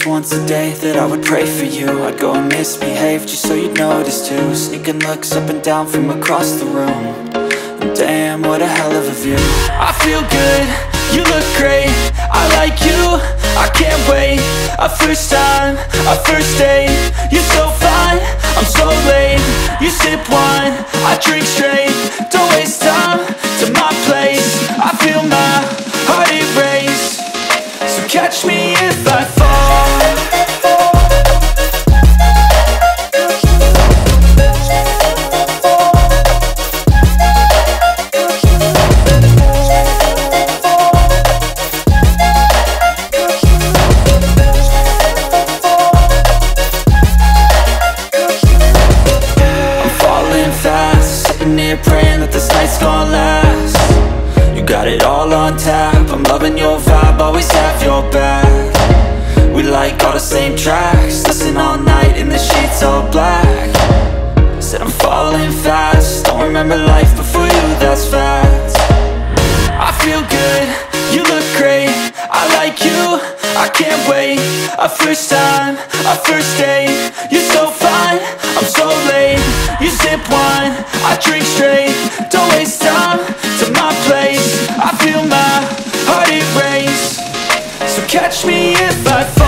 promised once a day that I would pray for you. I'd go and misbehave just so you'd notice too. Sneaking looks up and down from across the room. And damn, what a hell of a view. I feel good, you look great, I like you, I can't wait. A first time, a first date, you're so fine, I'm so late. You sip wine, I drink straight. Don't waste time to my place. I feel my heart erase. So catch me if I fall. Praying that this night's gonna last. You got it all on tap, I'm loving your vibe, always have your back. We like all the same tracks, listen all night in the sheets all black. Said I'm falling fast, don't remember life before you, that's fact. I feel good, you look great, I like you, I can't wait. A first time, a first date, you're so fine, I'm so late. You sip wine, I drink straight. Don't waste time to my place. I feel my heart erase. So catch me if I fall.